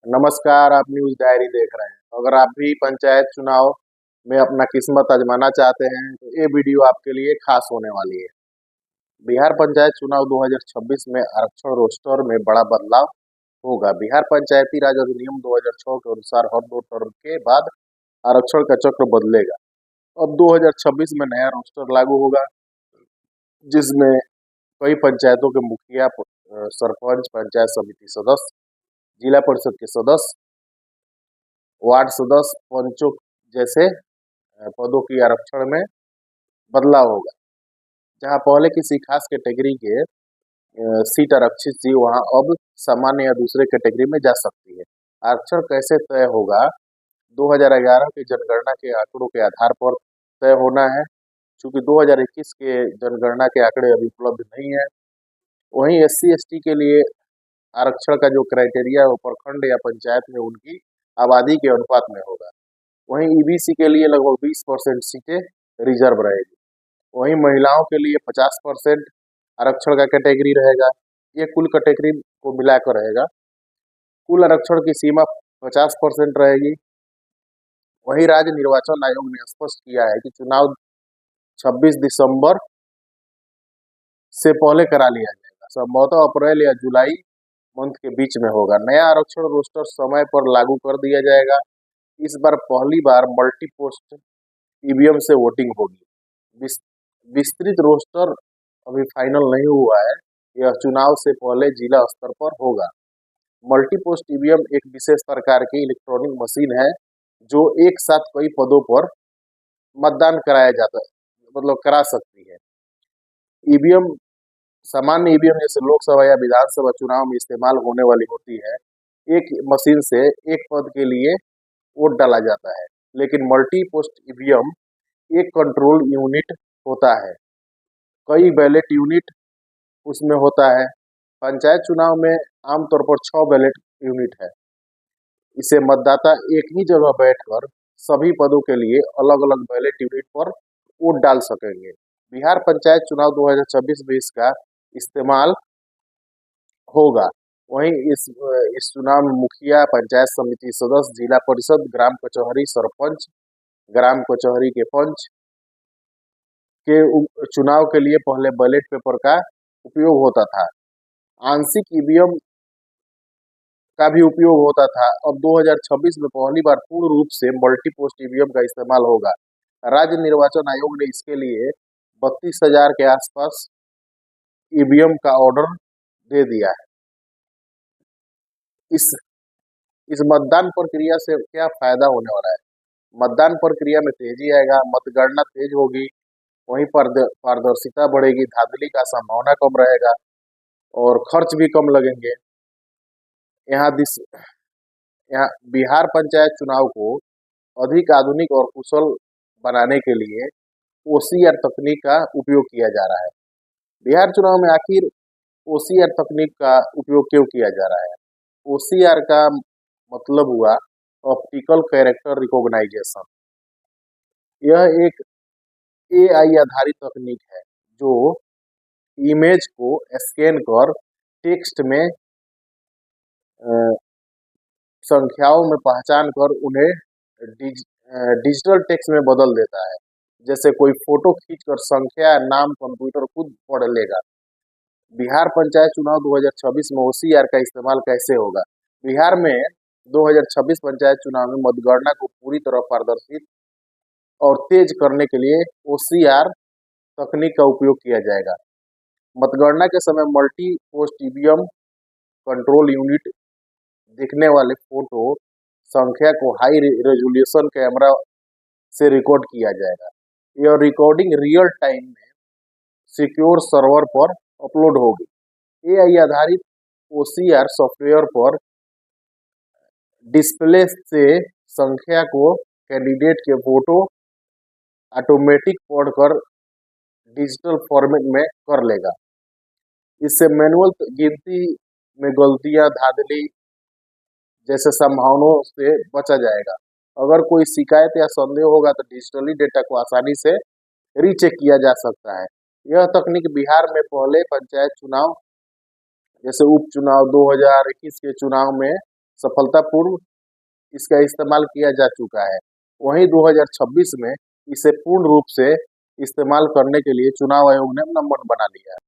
नमस्कार, आप news diary देख रहे हैं। अगर आप भी पंचायत चुनाव में अपना किस्मत आजमाना चाहते हैं तो ये वीडियो आपके लिए खास होने वाली है। बिहार पंचायत चुनाव 2026 में आरक्षण रोस्टर में बड़ा बदलाव होगा। बिहार पंचायती राज अधिनियम 2006 के अनुसार हर 2 टर्म के बाद आरक्षण का चक्र बदलेगा। अब 2026 में नया रोस्टर लागू होगा, जिसमें कई पंचायतों के मुखिया, सरपंच, पंचायत समिति सदस्य, जिला परिषद के सदस्य, वार्ड सदस्य, पंचों जैसे पदों की आरक्षण में बदलाव होगा। जहां पहले किसी खास कैटेगरी के सीट आरक्षित थी, वहां अब सामान्य या दूसरे कैटेगरी में जा सकती है। आरक्षण कैसे तय होगा? 2011 की जनगणना के आंकड़ों के आधार पर तय होना है। चूंकि 2021 के जनगणना के आंकड़े अभी उपलब्ध नहीं है। वहीं SC/ST के लिए आरक्षण का जो क्राइटेरिया है वो प्रखंड या पंचायत में उनकी आबादी के अनुपात में होगा। वहीं EBC के लिए लगभग 20% सीटें रिजर्व रहेगी। वहीं महिलाओं के लिए 50% आरक्षण का कैटेगरी रहेगा। ये कुल कैटेगरी को मिलाकर रहेगा। कुल आरक्षण की सीमा 50% रहेगी। वहीं राज्य निर्वाचन आयोग ने स्पष्ट किया है कि चुनाव 26 दिसंबर से पहले करा लिया जाएगा। संभवतः अप्रैल या जुलाई मंथ के बीच में होगा। नया आरक्षण रोस्टर समय पर लागू कर दिया जाएगा। इस बार पहली बार मल्टी पोस्ट EVM से वोटिंग होगी। विस्तृत रोस्टर अभी फाइनल नहीं हुआ है। यह चुनाव से पहले जिला स्तर पर होगा। मल्टी पोस्ट EVM एक विशेष प्रकार की इलेक्ट्रॉनिक मशीन है जो एक साथ कई पदों पर मतदान कराया जाता है, मतलब करा सकती है। EVM सामान्य EVM जैसे लोकसभा या विधानसभा चुनाव में इस्तेमाल होने वाली होती है। एक मशीन से एक पद के लिए वोट डाला जाता है। लेकिन मल्टी पोस्ट EVM एक कंट्रोल यूनिट होता है। कई बैलेट यूनिट उसमें होता है। पंचायत चुनाव में आमतौर पर 6 बैलेट यूनिट है। इसे मतदाता एक ही जगह बैठकर सभी पदों के लिए अलग अलग बैलेट यूनिट पर वोट डाल सकेंगे। बिहार पंचायत चुनाव 2026 में इसका इस्तेमाल होगा। वहीं इस चुनाव में मुखिया, पंचायत समिति सदस्य, जिला परिषद, ग्राम कचहरी सरपंच, ग्राम कचहरी के पंच के चुनाव के लिए पहले बैलेट पेपर का उपयोग होता था। आंशिक EVM का भी उपयोग होता था। अब 2026 में पहली बार पूर्ण रूप से मल्टी पोस्ट EVM का इस्तेमाल होगा। राज्य निर्वाचन आयोग ने इसके लिए 32,000 के आसपास EVM का ऑर्डर दे दिया है। इस मतदान प्रक्रिया से क्या फायदा होने वाला है? मतदान प्रक्रिया में तेजी आएगा, मतगणना तेज होगी, वहीं पर पारदर्शिता बढ़ेगी, धांधली का संभावना कम रहेगा और खर्च भी कम लगेंगे। यहाँ बिहार पंचायत चुनाव को अधिक आधुनिक और कुशल बनाने के लिए OCR तकनीक का उपयोग किया जा रहा है। बिहार चुनाव में आखिर OCR तकनीक का उपयोग क्यों किया जा रहा है? OCR का मतलब हुआ ऑप्टिकल कैरेक्टर रिकॉग्नाइजेशन। यह एक AI आधारित तकनीक है जो इमेज को स्कैन कर टेक्स्ट में संख्याओं में पहचान कर उन्हें डिजिटल टेक्स्ट में बदल देता है। जैसे कोई फोटो खींचकर संख्या या नाम कंप्यूटर खुद पढ़ लेगा। बिहार पंचायत चुनाव 2026 में OCR का इस्तेमाल कैसे होगा? बिहार में 2026 पंचायत चुनाव में मतगणना को पूरी तरह पारदर्शी और तेज करने के लिए OCR तकनीक का उपयोग किया जाएगा। मतगणना के समय multi post EVM control unit दिखने वाले फोटो संख्या को हाई रेजोल्यूशन कैमरा से रिकॉर्ड किया जाएगा। यह रिकॉर्डिंग रियल टाइम में सिक्योर सर्वर पर अपलोड होगी। AI आधारित OCR सॉफ्टवेयर पर डिस्प्ले से संख्या को कैंडिडेट के फोटो ऑटोमेटिक पढ़कर डिजिटल फॉर्मेट में कर लेगा। इससे मैनुअल गिनती में गलतियां, धांधली जैसे संभावनाओं से बचा जाएगा। अगर कोई शिकायत या संदेह होगा तो डिजिटली डेटा को आसानी से रीचेक किया जा सकता है। यह तकनीक बिहार में पहले पंचायत चुनाव जैसे उपचुनाव 2021 के चुनाव में सफलतापूर्व इसका इस्तेमाल किया जा चुका है। वहीं 2026 में इसे पूर्ण रूप से इस्तेमाल करने के लिए चुनाव आयोग ने अपना मन बना लिया है।